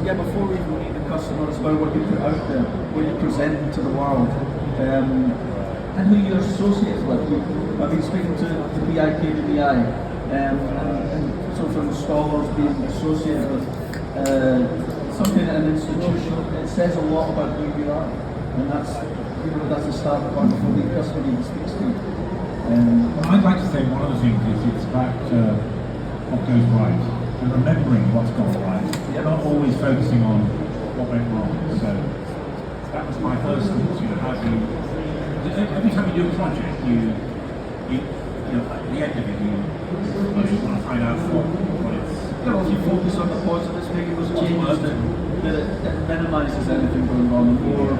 yeah, before we even meet the customer, it's about what you put out there, what you present to the world, and who you're associated with. I've been speaking to BIKBI, and so for installers being associated with something at an institution, it says a lot about who you are, and that's a start point before the customer even speaks to you. I'd like to say one of the things is it's about what goes right and remembering what's gone right. You're not always focusing on what went wrong. So that was my first thoughts. How do you? Every time you do a project, you at the end of it, you want to find out what it's. If you focus on the positives, making those changes that it minimises anything going wrong, or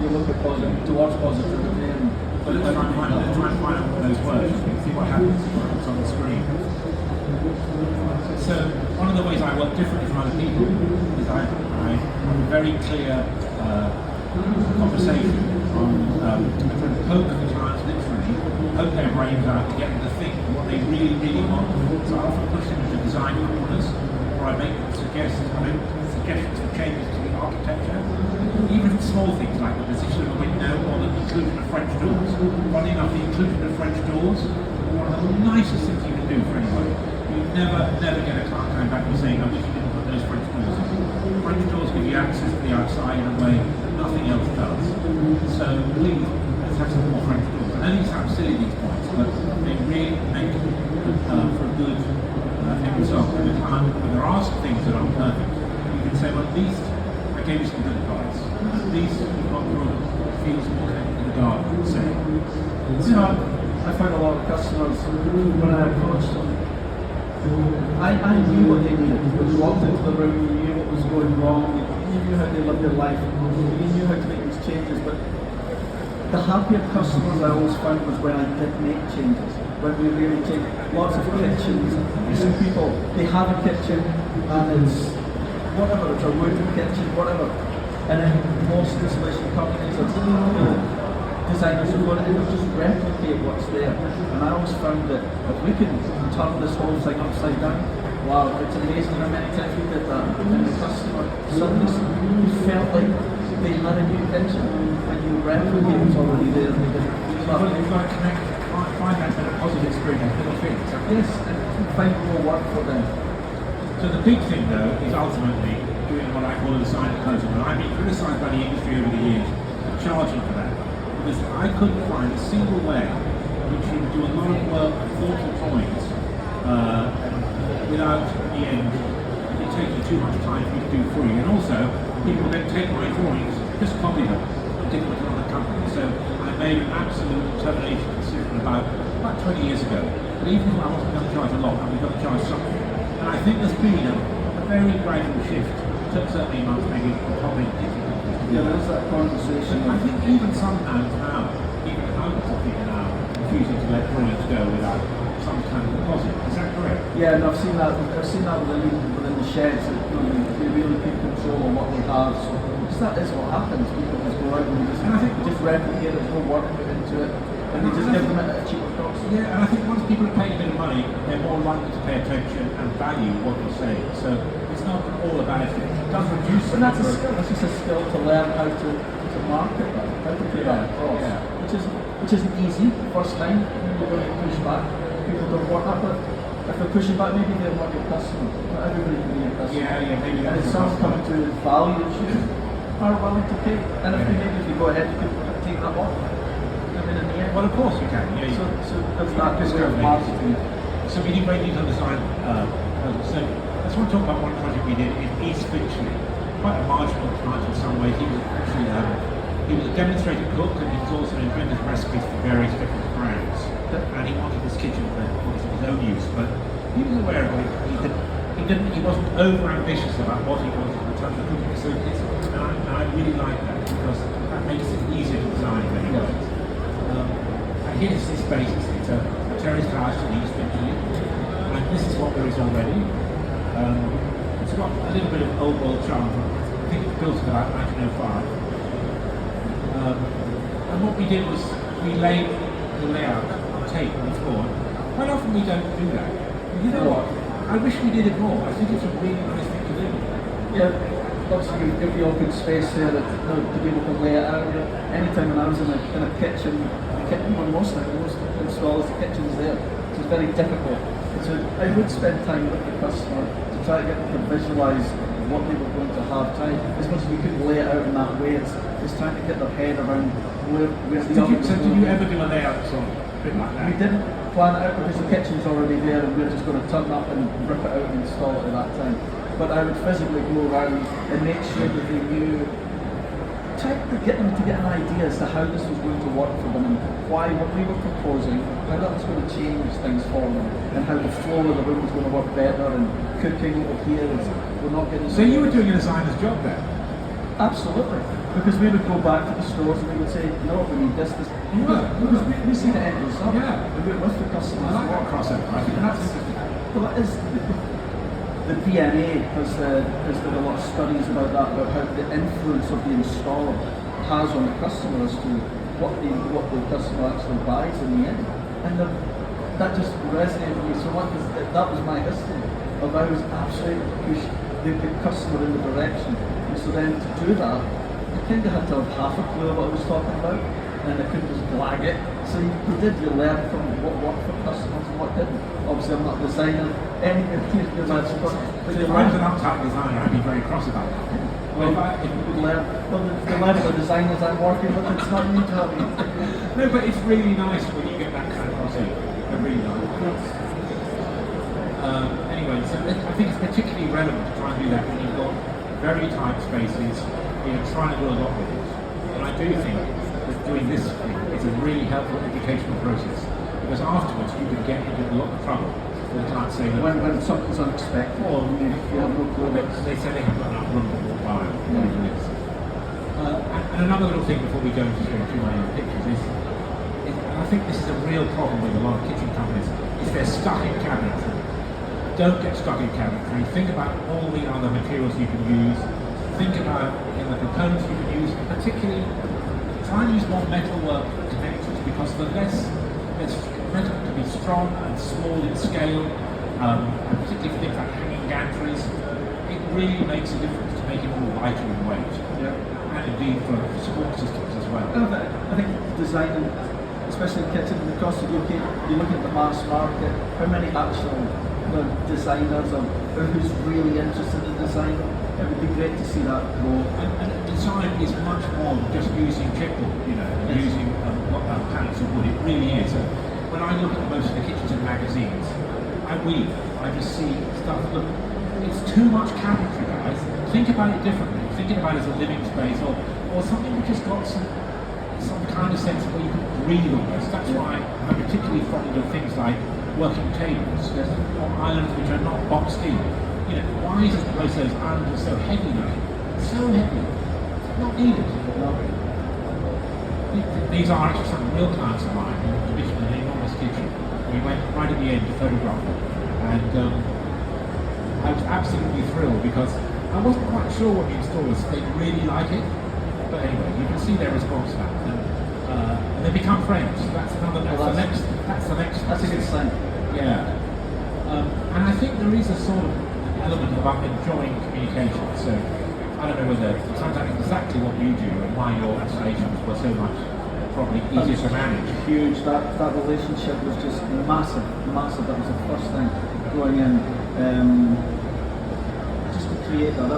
you look at towards positivity and. But try and find out what those words, see what happens when it's on the screen. So one of the ways I work differently from other people is I have a very clear conversation on poke the clients literally, poke their brains out to get them to think what they really, really want. So I often push them into design corners, or I make suggestions for changes to the architecture. Even small things like the position of a window or the inclusion of French doors. Funny enough, the inclusion of French doors is one of the nicest things you can do for anybody. You never get a client coming back and saying, I wish you didn't put those French doors in. French doors give you access to the outside in a way that nothing else does. So please, let's have some more French doors. I know these sound silly, these points, but they really make for a good end result. And when there are some things that aren't perfect, you can say, well, at least I gave you some good advice. At least you've got your feels more connected to the garden, say. I find a lot of customers, when I approached them, I knew what they needed. When you walked into the room, you knew what was going wrong, you knew how they lived their life, you knew how to make these changes, but the happier customers I always found was when I did make changes. When we really take lots of kitchens, some people, they have a kitchen and it's whatever, it's a wooden kitchen, whatever. And then most installation companies are designers who want to just replicate what's there. And I always found that if we can turn this whole thing upside down, wow, it's amazing how many times we did that. And the customer suddenly felt like they had a new kitchen and you replicate what's already there. And they didn't. You've got to connect, find that sort of positive experience, little things. Yes, and find more work for them. So the big thing though is ultimately doing what I call a design proposal. And I've been criticised by the industry over the years for charging for that. Because I couldn't find a single way in which you would do a lot of work and thoughtful drawings without in the end it taking too much time for you to do for you. And also people then take my drawings, just copy them and give them to other companies. So I made an absolute determination decision about 20 years ago. But even if I wasn't going to charge a lot, I was going to charge something. And I think there's been a very gradual shift, certainly amongst maybe probably yeah, there's that conversation. I think even some hands now, even accountants I think are now refusing to let drawings go without some kind of deposit. Is that correct? Yeah, and I've seen that within the sheds, that they really keep control of what we have. So that is what happens. People just go out and just replicate it, there's no work put into it. And they just give them at a cheaper cost. Yeah, and I think once people are paying a bit of money, they're more likely to pay attention and value what you're saying. So it's not all about it. It does reduce. And that's a skill. That's just a skill to learn how to market that, how to put that across. Yeah. Which isn't easy. First time you're going to push back. People don't want that, but if they're pushing back, maybe they're not your customer. Not everybody can be your customer. Yeah, maybe. And it's someone coming to value that you are willing to pay. And if you go ahead, you can take that off. Well, of course you can. Yeah. So that's not just way of marketing. So we did great detail design. So I just want to talk about one project we did in East Finchley. Quite a marginal client in some ways. He was actually he was a demonstrator cook, and he was also an inventor of recipes for various different brands. And he wanted this kitchen for his own use, but he was aware of it. He wasn't over ambitious about what he wanted in terms of cooking facilities, and I really like that because that makes it easier to design in many ways. And here's this basis. It's a terraced house in East Finchley, and this is what there is already. It's got a little bit of old world charm. I think it was built in about 1905. And what we did was we laid the layout on tape on the floor. Quite often we don't do that. And you know what? I wish we did it more. I think it's a really nice thing to do. Yeah. obviously you give the open space there that, to be able to lay it out. Anytime when I was in a kitchen, well, most installers, the kitchen's there, so it's very difficult. So I would spend time with the customer to try to get them to visualise what they were going to have. As much as we could lay it out in that way, it's trying to get their head around where the oven was So going. did you ever do a layout sort of a bit like that? We didn't plan it out because the kitchen's already there and we're just going to turn up and rip it out and install it at that time. But I would physically go around and make sure that they knew, try to get them to get an idea as to how this was going to work for them and why what we were proposing, how that was going to change things for them and how the flow of the room was going to work better and cooking over here is we're not getting. So you were doing a designer's job there? Absolutely. Because we would go back to the stores and we would say, no, we need this. Because we see the end result. Yeah. We do it with the customers. I like that crossover. I think that's interesting. Well, that is the PMA has done a lot of studies about that, about how the influence of the installer has on the customer as to what the customer actually buys in the end. And that just resonated with me so much because that was my history of I was absolutely push the customer in the direction. And so then to do that, I kind of had to have half a clue of what I was talking about, and I couldn't just blag it. So you learn from what worked for customers and what didn't. Obviously, I'm not a designer. But if I was an uptight designer, I'd be very cross about that. Well, if you would learn, the level of designers I'm working with, it's not you, Tommy. No, but it's really nice when you get that kind of crossover. I really like it. Anyway, so I think it's particularly relevant to try and do that when you've got very tight spaces, you're trying to do a lot with it. And I do think that doing this thing is a really helpful educational process, because afterwards you can get into a lot of trouble. They can't say that when something's unexpected, or you have no clue. they say they haven't got enough room to walk by, whatever it is. And another little thing before we go into through my own pictures is I think this is a real problem with a lot of kitchen companies, is they're stuck in cabinetry. Don't get stuck in cabinetry. Think about all the other materials you can use. Think about the components you can use, and particularly try and use more metalwork connectors, because the less it's meant to be strong and small in scale, and particularly for things like hanging gantries, it really makes a difference to make it more lighter in weight. Yeah. And indeed for support systems as well. I think designing, especially in kitchen, across the UK, you look at the mass market, how many actual designers or who's really interested in design. It would be great to see that grow. And design is much more than just using chipboard, and using panels of wood. It really is. When I look at most of the kitchens and magazines, I just see stuff. Look, it's too much cabinetry, guys. Think about it differently. Think about it as a living space, or something which has got some kind of sense where you can breathe almost. That's why I'm particularly fond of things like working tables or islands which are not boxed in. Why is it most of those islands are so heavy looking? So heavy. Not needed. These are actually some real clients of mine who commissioned an enormous kitchen. We went right at the end to photograph them, and I was absolutely thrilled because I wasn't quite sure what the installers, they really like it, but anyway, you can see their response to that, and they become friends. That's the next. That's a good sign. Yeah, and I think there is a sort of element about enjoying communication. So I don't know whether it sounds like exactly what you do and why your installations were so much probably easier to manage. Huge. That relationship was just massive. That was the first thing going in. Just to create that.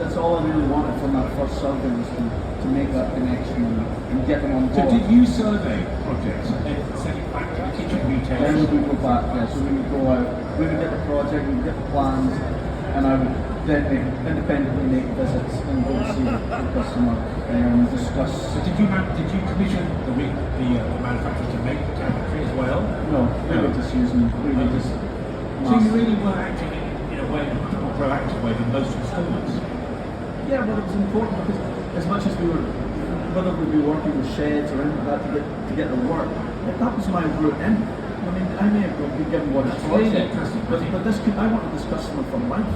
That's all I really wanted from that first survey, was to make that connection and get them on board. So did you survey projects and then send it back to the kitchen retailers? Then we would go back, yeah. So we would go out, we would get the project, we would get the plans, and I would then independently make visits and go see the customer and discuss. So did you commission the manufacturer to make the cabinetry as well? No, we were just using, So you really were acting in a way, a much more proactive way than most installers? Yeah, but it was important because as much as we were, whether we'd be working with sheds or anything like that to get the work, that was my route in. I mean, I may have been given one project, but I wanted this customer for life.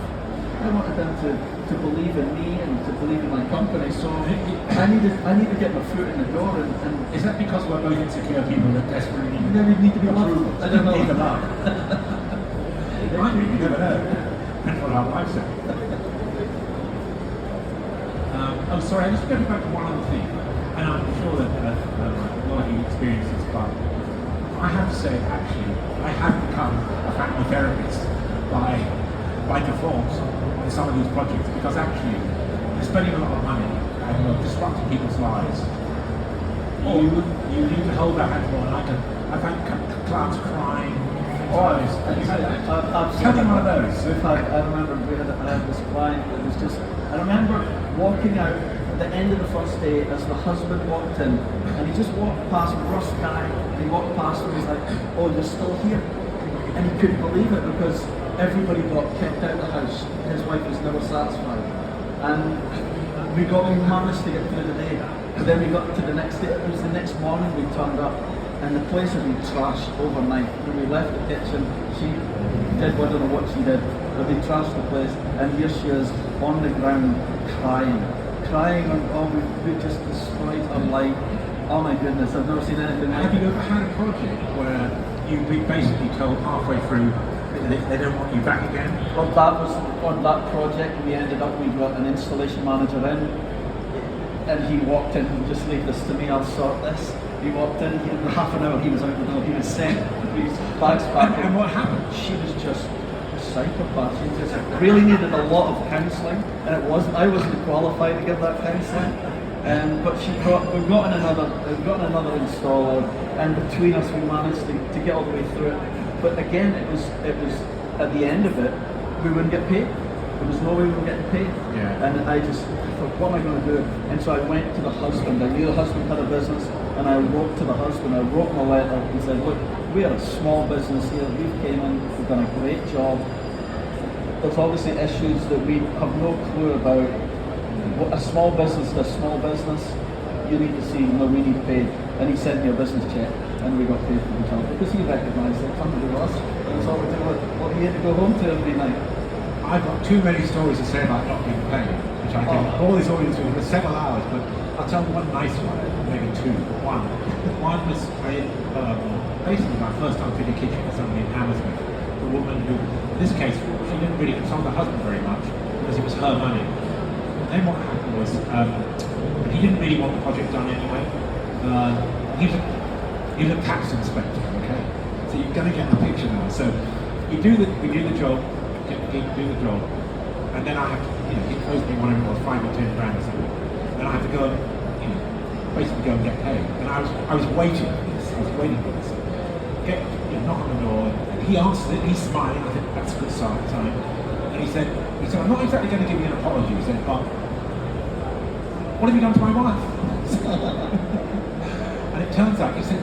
I wanted them to believe in me and to believe in my company. So I need to get my foot in the door. And is that because we're both insecure people that desperately need to be loved? I don't know. Need the love. It might be, you never know. Depends what our wives say. sorry, I just going back to one other thing, and I'm sure that a lot of you experience this, but I have to say, actually, I have become a family therapist by default in some of these projects, because actually, you're spending a lot of money and you're disrupting people's lives. You need to hold their hands more. I've had clients crying. Tell me one of those. I remember I had this client that was just, I remember walking out at the end of the first day as the husband walked in, and he just walked past Russ guy, and he walked past and he's like, oh, you're still here? And he couldn't believe it because everybody got kicked out of the house. His wife was never satisfied. And we managed to get through the day. But then we got to the next day, it was the next morning we turned up, and the place had been trashed overnight. When we left the kitchen, she did, I don't know what she did, but they trashed the place, and here she is on the ground crying on, oh, we just destroyed her life. Oh my goodness, I've never seen anything like Have it. you ever had a project where you've been basically told halfway through they don't want you back again? Well, that was on that project. We ended up, we got an installation manager in, and he walked in, "You just leave this to me, I'll sort this." He walked in, in half an hour he was out the door, he was sent, his bags packed. And what happened? She was just a psychopath. She just really needed a lot of counselling, and I wasn't qualified to give that counselling. But we've gotten another installer, and between us we managed to get all the way through it. But again, it was at the end of it, we wouldn't get paid. There was no way we were getting paid. Yeah. And I just thought, what am I going to do? And so I went to the husband. I knew the husband had a business, and I wrote to the husband. I wrote him a letter and said, look, we are a small business here. We've came in, we've done a great job. There's obviously issues that we have no clue about. What a small business to a small business, you need to see, no, we need paid. And he sent me a business check, and we got paid for the job because he recognised it, something to us. And it's all we do what he had to go home to every night. I've got too many stories to say about not being paid, which I think all these audiences for several hours, but I'll tell you one nice one, maybe two. One was basically my first time fitting a kitchen for somebody in Hammersmith. The woman who, in this case, she didn't really consult her husband very much because it was her money. Then what happened was, he didn't really want the project done anyway. He was a tax inspector, okay? So you're going to get the picture now. So we do the job, and then I have to, he owes me whatever it was, 5 or 10 grand or something. Then I have to go and, basically go and get paid. And I was waiting for this. Knock on the door. And he answered it. He's smiling. I think that's a good sign. And he said, I'm not exactly going to give you an apology. He said, but what have you done to my wife? And it turns out, he said,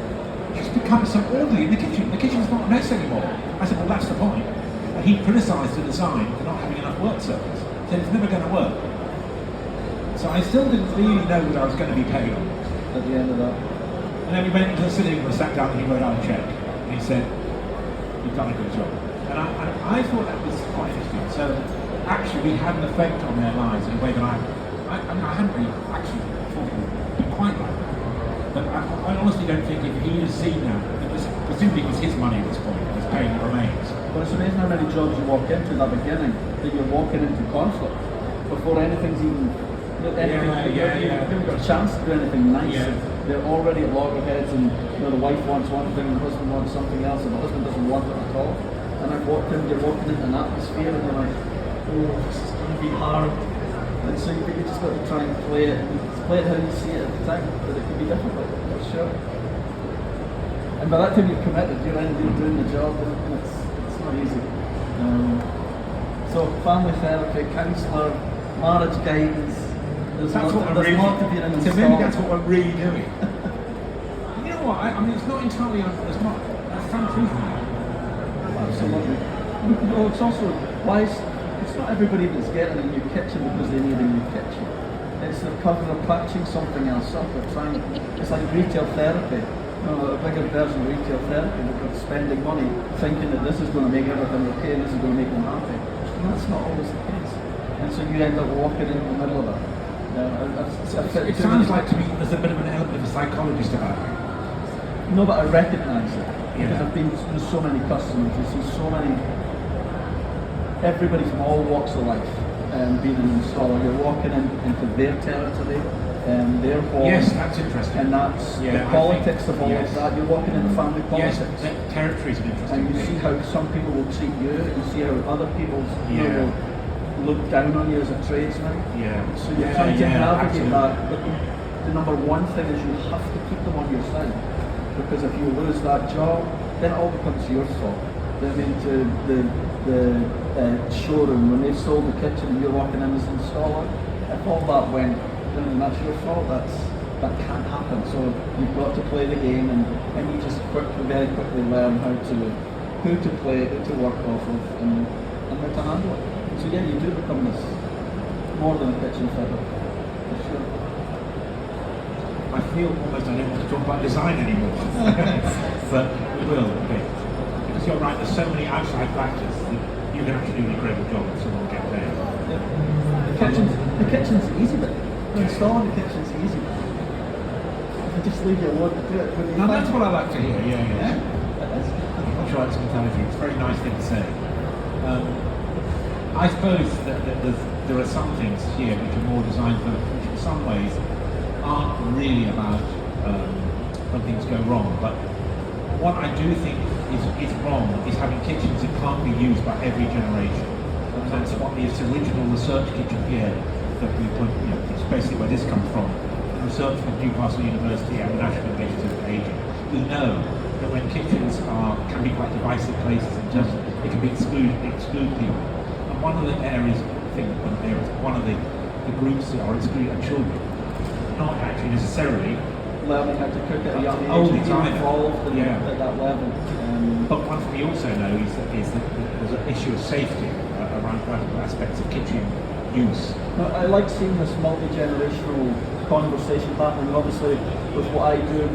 she's become so orderly in the kitchen. The kitchen's not a mess anymore. I said, well, that's the point. And he criticised the design for not having enough work surface. He said, it's never going to work. So I still didn't really know what I was going to be paid on At the end of that. And then we went into the sitting room, sat down, and he wrote out a check. And he said, you've done a good job. And I thought that was quite interesting. So actually, we had an effect on their lives in a way that I hadn't really actually thought it would be quite like that. But I honestly don't think if he had seen that, presumably it was his money at this point, his paying the remains. But it's amazing how many jobs you walk into in the beginning that you're walking into conflict before anything's even. You haven't got a chance to do anything nice. Yeah. They're already at loggerheads, and the wife wants one thing, the husband wants something else, and the husband doesn't want it at all. And you're walking into an atmosphere, and you're like, oh, this is going to be hard. And so you just got to try and play it how you see it at the time, but it can be difficult, for sure. And by that time you're committed, you're doing the job, and it's not easy. So family therapy, counsellor, marriage guidance. There's a lot to be an installer. So maybe that's what we're really doing. You know what? I mean, it's not entirely. It's not. That's some truth in that. Absolutely. No, it's also wise. It's not everybody that's getting a new kitchen because they need a new kitchen. It's the cover of patching something else up. It's like retail therapy. A bigger version of retail therapy. They're spending money thinking that this is going to make everything okay and this is going to make them happy. And that's not always the case. And so you end up walking in the middle of that. It sounds like to me there's a bit of an element of a psychologist about it. No, but I recognise it. Yeah. Because I've been with so many customers, you see so many, everybody from all walks of life. being an installer. You're walking into their territory, their home. Yes, that's interesting. And that's Yeah, the I politics think- of all yes. of that. You're walking into family Yes, politics. that territory is an interesting And you see thing. how some people will treat you, you see how other people Yeah. will look down on you as a tradesman. Yeah. So you're Yeah, trying to yeah, navigate absolutely. that. But the number one thing is you have to keep them on your side. Because if you lose that job, then it all becomes your fault. I mean, to the showroom, when they sold the kitchen, you're walking in as an installer. If all that went, then that's your fault. That can't happen. So you've got to play the game, and you just very quickly learn who to play, who to work off of, and how to handle it. So yeah, you do become this more than a kitchen fitter, for sure. I feel almost I don't want to talk about design anymore. But we will, okay. Because you're right, there's so many outside factors that you can actually do an incredible job if someone will get paid. The kitchen's easy, but installing the kitchen's easy. If you just leave your alone to do it, when you Now find- that's what I like to hear, yeah. It is. I'm sure it's mentality. It's a very nice thing to say. I suppose that there are some things here which are more designed for, which in some ways aren't really about when things go wrong. But what I do think is wrong is having kitchens that can't be used by every generation. And that's what this original research kitchen here that we put, it's basically where this comes from. Research from Newcastle University and the National Initiative of Aging. We know that when kitchens can be quite divisive places in terms of it can be exclude people. And one of the areas, one of the groups that are excluded are children. Not actually necessarily, Learning how to cook at a young age, Old and being designer. involved Yeah. at that level. but one thing we also know is that there's an issue of safety around practical aspects of kitchen use. I like seeing this multi-generational conversation happening, obviously with what I do,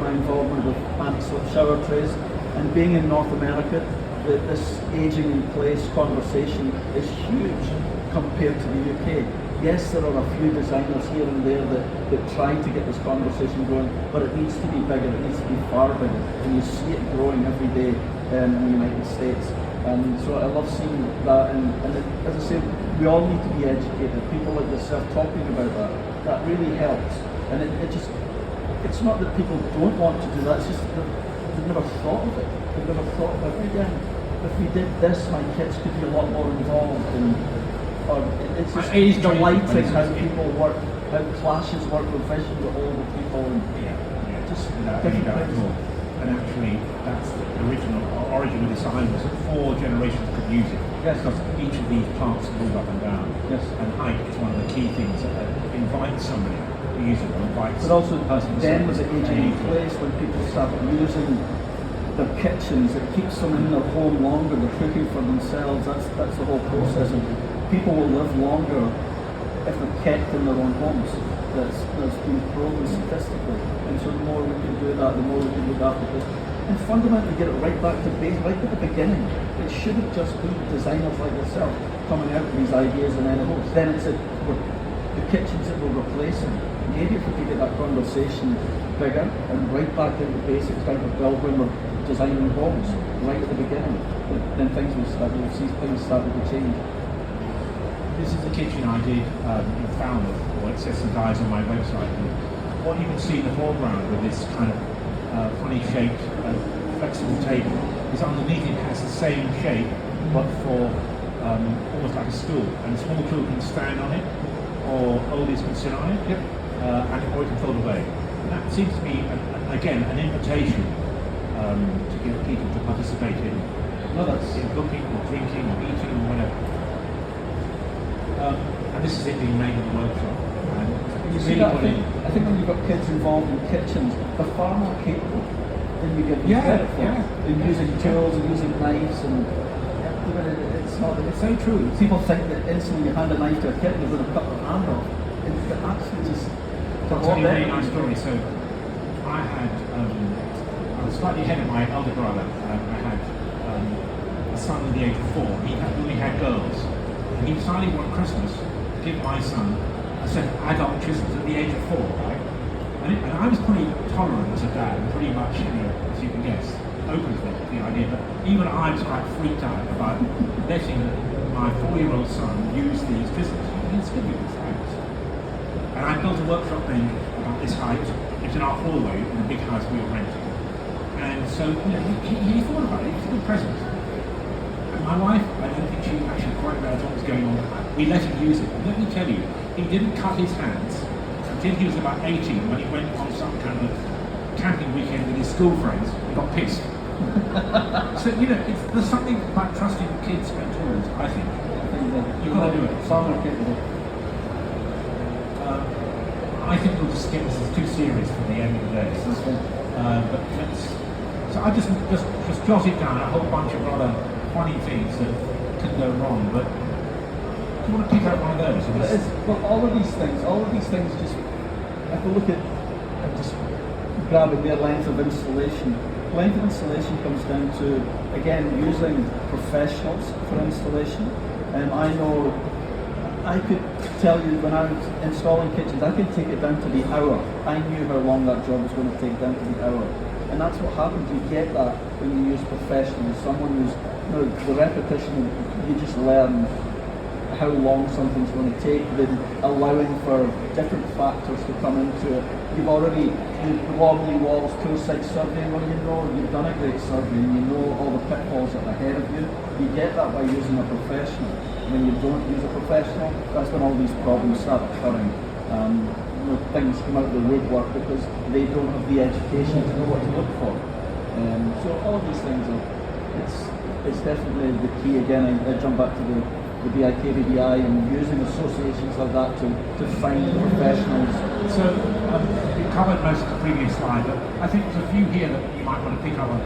my involvement with anti-slip shower trays, and being in North America, this aging in place conversation is huge compared to the UK. Yes, there are a few designers here and there that try to get this conversation going, but it needs to be bigger, it needs to be far bigger, and you see it growing every day in the United States. And so I love seeing that, and as I say, we all need to be educated. People like yourself talking about that, that really helps. And it's not that people don't want to do that, it's just that they've never thought of it. They've never thought about, again, if we did this, my kids could be a lot more involved. It's just It is delighting very- how people work, how classes work with vision with older people, and just different things. And actually, that's the original origin of the design was that 4 generations could use it. Yes. Because each of these plants move up and down. Yes. And height is one of the key things that invites somebody to use it, or invites But also the person to then say, with the aging in "Hey, place, when people start using their kitchens, it keeps them in their home longer, they're cooking for themselves, that's the whole process. And people will live longer if they're kept in their own homes. That's been proven statistically. And so the more we can do that, the more we can look after this. And fundamentally get it right back to base, right at the beginning. It shouldn't just be designers like yourself coming out with these ideas and then it's the kitchens that we're replacing. Maybe if we could get that conversation bigger and right back to the basics down to build when we're designing homes, right at the beginning, then we'll see things starting to change. This is the kitchen I did in Falmouth, or it says some guys on my website. And what you can see in the foreground with this kind of funny shaped, flexible table is underneath it has the same shape, but for almost like a stool. And small children can stand on it, or oldies can sit on it, or it can fold away. And that seems to be, again, an invitation to get people to participate in cooking or drinking or eating or whatever. And this is it being made in the workshop. And You it's see really that, put in. I think when you've got kids involved in kitchens, they're far more capable than you give them credit for. They're using tools and using knives and it's so true. People think that instantly you hand a knife to a kid and they're going to cut their hand off. And they're actually just I'll tell you a really nice story. So I was slightly ahead of my elder brother. I had a son at the age of 4. He only had girls. And he decided one Christmas to give my son a set of adult chisels at the age of 4, right? And I was pretty tolerant as a dad, and pretty much, as you can guess, open to the idea. But even I was quite freaked out about letting my 4-year-old son use the electricity, and it's going to be this house. And I built a workshop then about this height. It's in our hallway in a big house we were renting. And so, he thought about it. It's a good present. And my wife, I don't think she actually quite realised what was going on. We let him use it. And let me tell you, he didn't cut his hands until he was about 18 when he went on some kind of camping weekend with his school friends and got pissed. So, there's something about trusting kids and tools, I think. You've got to do it. I think we'll just skip this. It's too serious for the end of the day. So I just jotted down a whole bunch of rather funny things that could go wrong. But do you want to pick out one of those? Well, all of these things just, if we look at, just grabbing their length of installation. Length of installation comes down to, again, using professionals for installation. I know, I could tell you when I was installing kitchens, I could take it down to the hour. I knew how long that job was going to take down to the hour. And that's what happens, you get that when you use professionals, someone who's, the repetition, you just learn how long something's going to take, then allowing for different factors to come into it. You've already, the wobbly walls, poolside surveying, well, you've done a great survey and you know all the pitfalls that are ahead of you. You get that by using a professional. When you don't use a professional, that's when all these problems start occurring. Things come out of the woodwork because they don't have the education to know what to look for. So all of these things it's definitely the key. Again, I jump back to the BIKBDI and using associations like that to find professionals. So we covered most of the previous slide, but I think there's a few here that you might want to pick up on.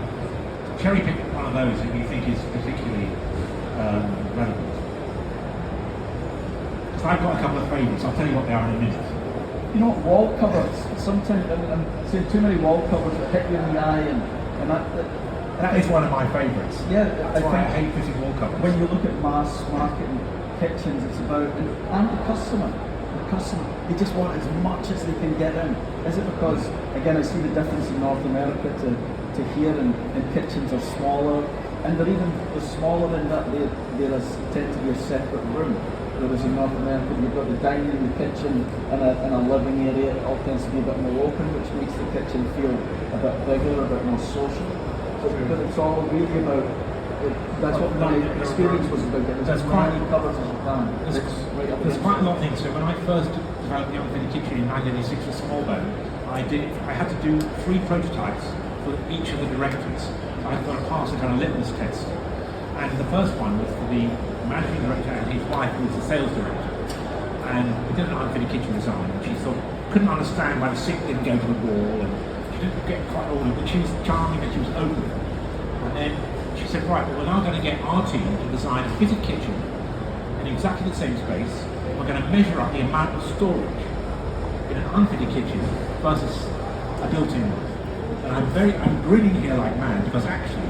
Cherry pick one of those if you think is particularly relevant. Because I've got a couple of favourites. I'll tell you what they are in a minute. Wall covers. Sometimes I'm seeing too many wall covers that hit you in the eye, and that is one of my favourites. Yeah, that's why I hate fitting wall covers. When you look at mass marketing kitchens, it's about and the customer. They just want as much as they can get in. Is it because, again, I see the difference in North America to here, and kitchens are smaller, and they're smaller in that they tend to be a separate room. Whereas in North America, you've got the dining room, the kitchen, and a living area. It all tends to be a bit more open, which makes the kitchen feel a bit bigger, a bit more social. But it's all really about, that's what my experience was about, getting as many covers as you can. There's quite a lot of things. So when I first developed the unfitted kitchen in 1986 with Smallbone, I had to do 3 prototypes for each of the directors. So I've got to pass a kind of litmus test. And the first one was for the managing director and his wife, who was the sales director. And we did an unfitted kitchen design, and she couldn't understand why the sink didn't go to the wall, and she didn't get quite all of it, but she was charming and she was open. And then she said, right, well, we're now going to get our team to design a fitted kitchen in exactly the same space. We're going to measure up the amount of storage in an unfitted kitchen versus a built-in one. And I'm grinning here like mad, because actually,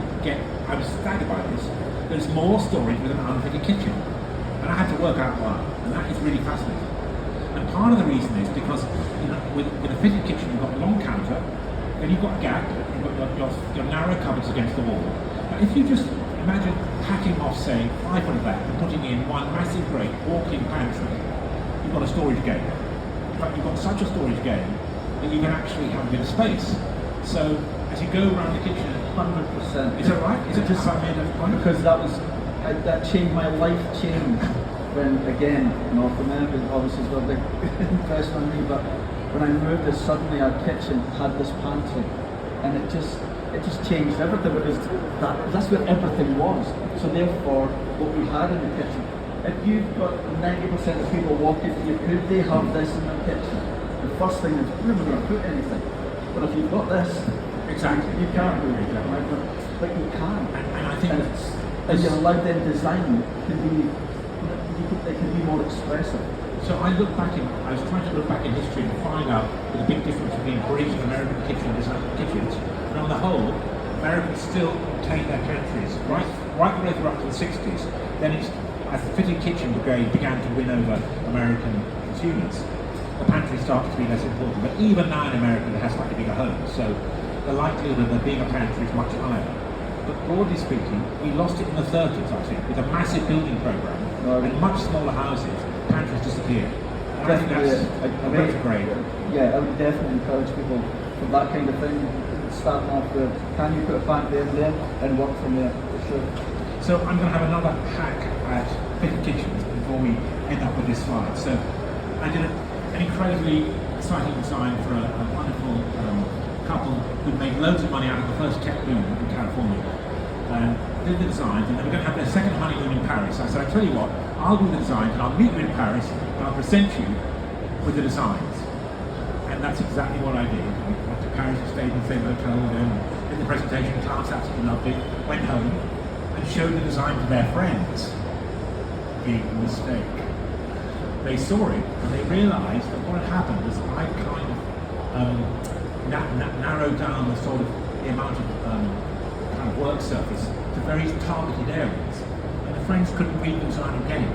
I was staggered by this. There's more storage with an unfitted kitchen. And I had to work out why. And that is really fascinating. And part of the reason is because with a fitted kitchen, you've got a long counter, then you've got a gap, you've got your narrow cupboards against the wall. But if you just imagine hacking off, say, 5 foot of that and putting in one massive great walk-in pantry, you've got a storage game. In fact, you've got such a storage game that you can actually have a bit of space. So as you go around the kitchen, 100%. Is that right? Is it just because that changed my life changed when, again, North America obviously has got a big impression on me, but when I moved there, suddenly our kitchen had this pantry, and it just changed everything, because that's where everything was. So therefore, what we had in the kitchen, if you've got 90% of people walking to you, could they have this in their kitchen? The first thing is, we're not going to put anything. But if you've got this, exactly, you can't do it, right? But you can. And I think and you allow them design they can be more expressive. So I was trying to look back in history and find out the big difference between British and American kitchens. And on the whole, Americans still obtain their pantries right the way through up to the 60s. Then as the fitted kitchen brigade began to win over American consumers, the pantry started to be less important. But even now in America, they have slightly bigger homes, so the likelihood of there being a pantry is much higher. But broadly speaking, we lost it in the 30s, I think, with a massive building program No, and much smaller houses, pantries disappear. And I think that's a retrograde. Yeah, I would definitely encourage people for that kind of thing, starting off with, can you put a bank there, and work from there, for sure. So I'm going to have another hack at fitted kitchens before we end up with this slide. So I did an incredibly exciting design for a wonderful couple who made loads of money out of the first tech boom in California. And did the designs, and they were going to have their second honeymoon in Paris. I said, I tell you what, I'll do the designs and I'll meet you in Paris and I'll present you with the designs. And that's exactly what I did. I went to Paris, stayed in the same hotel with them, did the presentation, class absolutely loved it, went home and showed the design to their friends. Big mistake. They saw it and they realised that what had happened was I kind of narrowed down the sort of the amount of kind of work surface to very targeted areas, and the friends couldn't read the design or get it.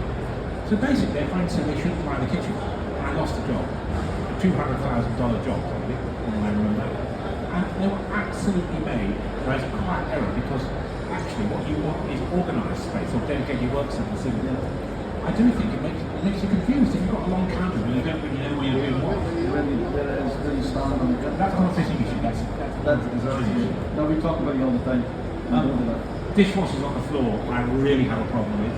So basically, their friends said they shouldn't buy the kitchen, and I lost the job, a $200,000 job, probably, I remember. And they were absolutely made as a quiet error because actually what you want is organised space or dedicated work surface. I do think it makes you confused if you've got a long counter and you don't really know where you're doing what. Really stand on it. That's not a fitting issue, that's a design issue. No, we talk about it all the time. Dishwashers on the floor, I really have a problem with,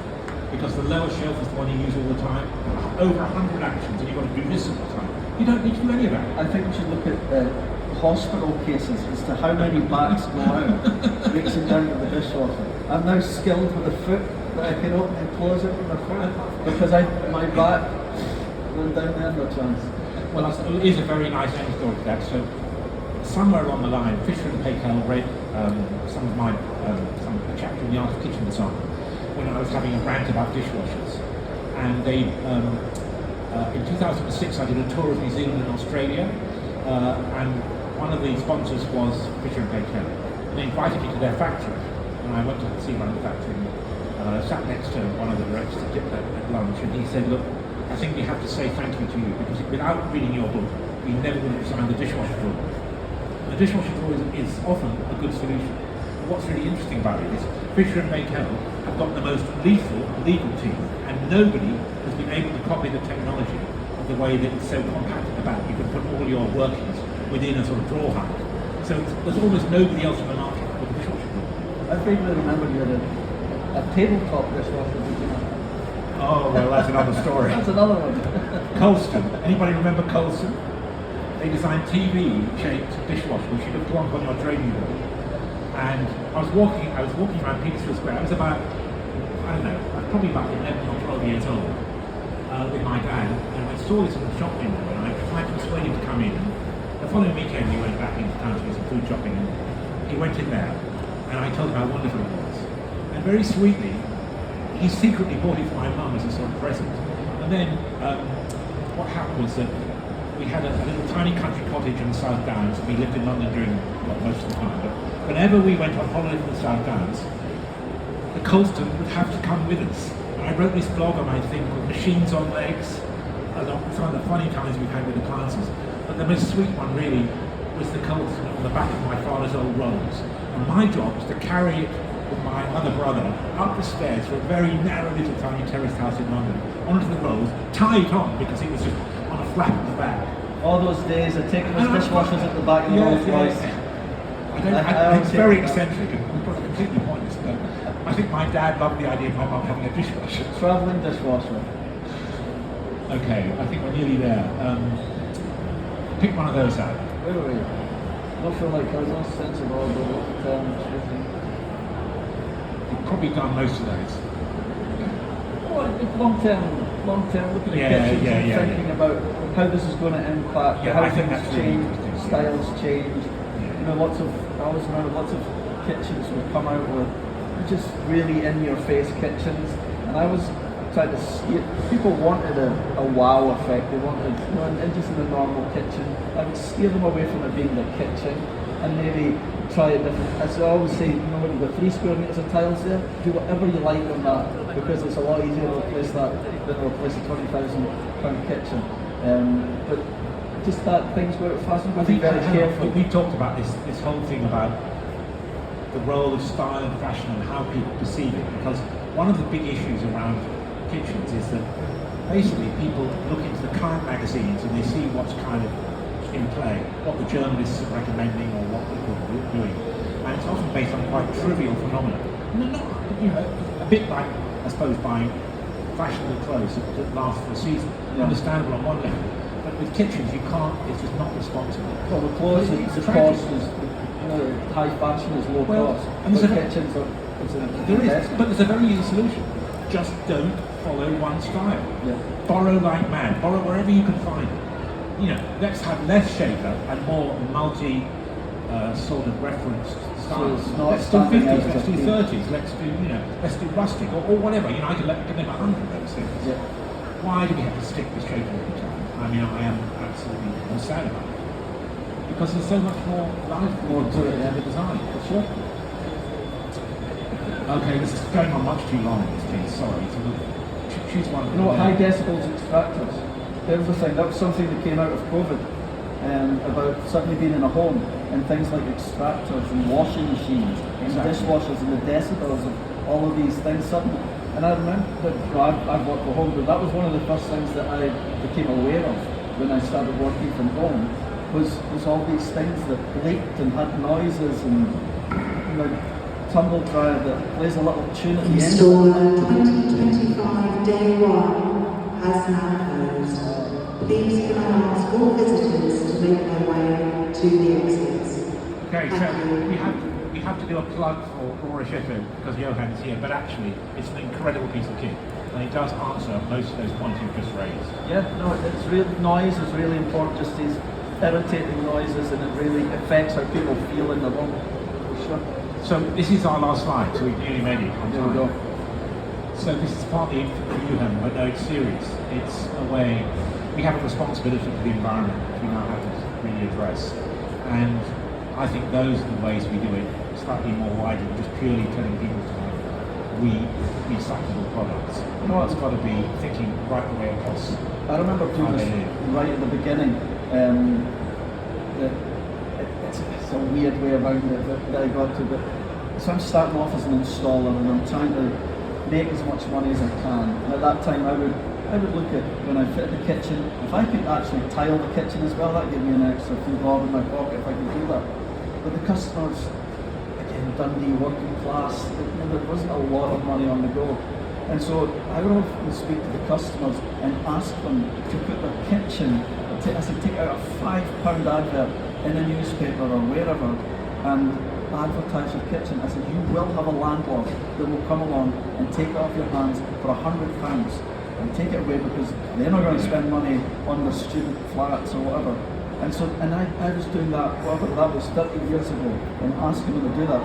because the lower shelf is the one you use all the time. Over 100 actions, and you've got to do this all the time. You don't need to do any of that. I think we should look at hospital cases as to how many bats go out reaching down to the dishwasher. I'm now skilled with the foot that I can open and close it with my foot because my bat went down there, no chance. Well, it is a very nice end story to that. So somewhere along the line, Fisher and Paykel read some of a chapter in the Art of Kitchen Design when I was having a rant about dishwashers. And they, in 2006, I did a tour of New Zealand and Australia, and one of the sponsors was Fisher and Paykel. And they invited me to their factory, and I went to see one of the factory. Sat next to one of the directors at lunch, and he said, look, I think we have to say thank you to you, because without reading your book, we never would have designed the dishwasher drawer. The dishwasher drawer is often a good solution. But what's really interesting about it is Fisher and Paykel have got the most lethal legal team, and nobody has been able to copy the technology of the way that it's so compacted about. You can put all your workings within a sort of drawer hack. So there's almost nobody else in the market with a dishwasher drawer. I vaguely remember you had a tabletop dishwasher, did you not? Oh, well, that's another story. That's another one. Colston. Anybody remember Colston? They designed TV-shaped dishwasher which you could plonk on your draining board. And I was walking around Petersfield Square. I was about, I don't know, I was probably about 11 or 12 years old with my dad. And I saw this in the shop window and I tried to persuade him to come in. The following weekend we went back into town to do some food shopping and he went in there and I told him how wonderful it was. And very sweetly, he secretly bought it for my mum as a sort of present. And then what happened was that we had a little tiny country cottage in the South Downs. We lived in London during most of the time. But whenever we went on holiday to the South Downs, the Colston would have to come with us. And I wrote this blog on my thing called Machines on Legs, along with some of the funny times we've had with the classes. But the most sweet one really was the Colston on the back of my father's old Rolls. And my job was to carry it with my other brother up the stairs to a very narrow little tiny terraced house in London, onto the Rolls, tie it on because it was just on a flap at the back. All those days of taking those dishwashers at the back of the Rolls Royce. It's very eccentric and probably completely pointless, but I think my dad loved the idea of my mum having a dishwasher. Travelling dishwasher. Okay, I think we're nearly there. Pick one of those out. Where are we? Not sure, like, there's no sense of order, You've probably done most of those. Long term, looking at kitchens and thinking about how this is going to impact, how things change, styles change. You know, I always remember lots of kitchens would come out with just really in-your-face kitchens, and I was trying to steer. People wanted a wow effect. They wanted, you know, and just in a normal kitchen, I would steer them away from it being the kitchen, and maybe try it different. As I always say, you know, when you've got 3 square meters of tiles there, do whatever you like on that, because it's a lot easier to replace that than to replace a £20,000 kitchen. But just that things where it's fast, I think very careful. We talked about this whole thing about the role of style and fashion and how people perceive it, because one of the big issues around kitchens is that basically people look into the current magazines and they see what's kind of in play, what the journalists are recommending or what people are doing. And it's often based on quite trivial phenomena. And they're not, a bit like, I suppose, buying fashionable clothes that last for a season. Understandable on one level. But with kitchens, you can't, it's just not responsible. Well, the clothes, the cost is, high fashion is low cost. And But kitchens are, but there's a very easy solution. Just don't follow one style. Yeah. Borrow like mad. Borrow wherever you can find it. Let's have less shaker and more multi sort of referenced styles. So let's do 50s, let's do thing. 30s, let's do rustic or whatever. I can name 100 of those things. Yeah. Why do we have to stick with shaker all the time? I mean, I am absolutely sad about it. Because there's so much more life More to it, in yeah. the design. For sure. Okay, this is going on much too long, this case, sorry. So choose one. High decibels extractors. Here's the thing, that was something that came out of COVID, about suddenly being in a home, and things like extractors and washing machines and dishwashers and the decibels of all of these things suddenly. And I remember that I've worked from home, but that was one of the first things that I became aware of when I started working from home, was all these things that leaked and had noises and tumble dryer that plays a little tune at the end. Installer 2025 Day 1 has now closed. Please can I ask all visitors to make their way to the exits. Okay, so we have to do a plug for NEC because Johan is here, but actually it's an incredible piece of kit and it does answer most of those points you've just raised. Yeah, no, it's real. Noise is really important, just these irritating noises, and it really affects how people feel in the room, for sure. So this is our last slide, so we've nearly made it on There we time. go. So this is partly for you, Johan, but no, it's serious. It's a way, we have a responsibility for the environment which we now have to really address. And I think those are the ways we do it slightly more widely than just purely telling people to have recyclable products. It's got to be thinking right the way across. I remember doing this right at the beginning. It's a weird way around it that I got to, but so I'm starting off as an installer and I'm trying to make as much money as I can. And at that time I would look at, when I fit the kitchen, if I could actually tile the kitchen as well, that gave me an extra few bob in my pocket if I could do that. But the customers, again, Dundee, working class, there wasn't a lot of money on the go. And so I would often speak to the customers and ask them to put their kitchen, I said, take out a £5 advert in a newspaper or wherever and advertise your kitchen. I said, you will have a landlord that will come along and take it off your hands for £100 and take it away because they're not going to spend money on their student flats or whatever. And so, I was doing that, whatever that was 30 years ago, and asking them to do that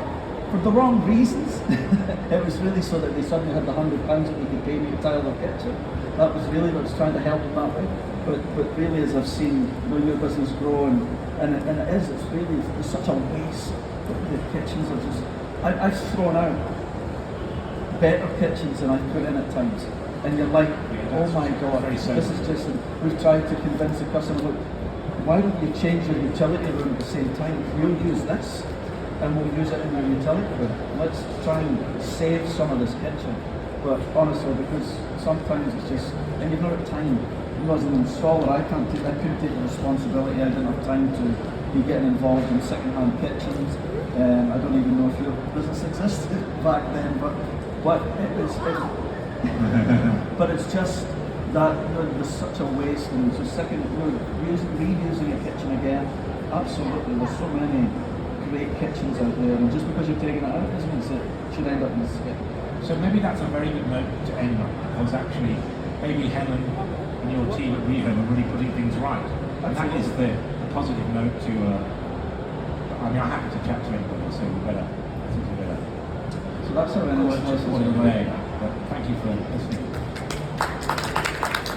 for the wrong reasons. It was really so that they suddenly had the £100 that they could pay me to tile their kitchen. That was really what I was trying to help them that way. But really, as I've seen your business grow, and it is, it's really, there's such a waste. The kitchens are just, I've thrown out better kitchens than I've put in at times. And you're like, oh my God, this is just, we've tried to convince the customer, look, why don't you change your utility room at the same time? We'll use this and we'll use it in your utility room. Let's try and save some of this kitchen. But honestly, because sometimes it's just, and you've not got time. You as an installer, I couldn't take the responsibility. I didn't have time to be getting involved in second-hand kitchens. I don't even know if your business existed back then, but but it's just that there's such a waste, and it's just reusing a kitchen again. Absolutely, there's so many great kitchens out there, and just because you're taking it out doesn't mean it should end up in the skip. So maybe that's a very good note to end on, because actually maybe Helen and your team at Revo are really putting things right. And that is the positive note to, I mean, I'm happy to chat to anybody, so we better. So that's how anyone else is But thank you for listening.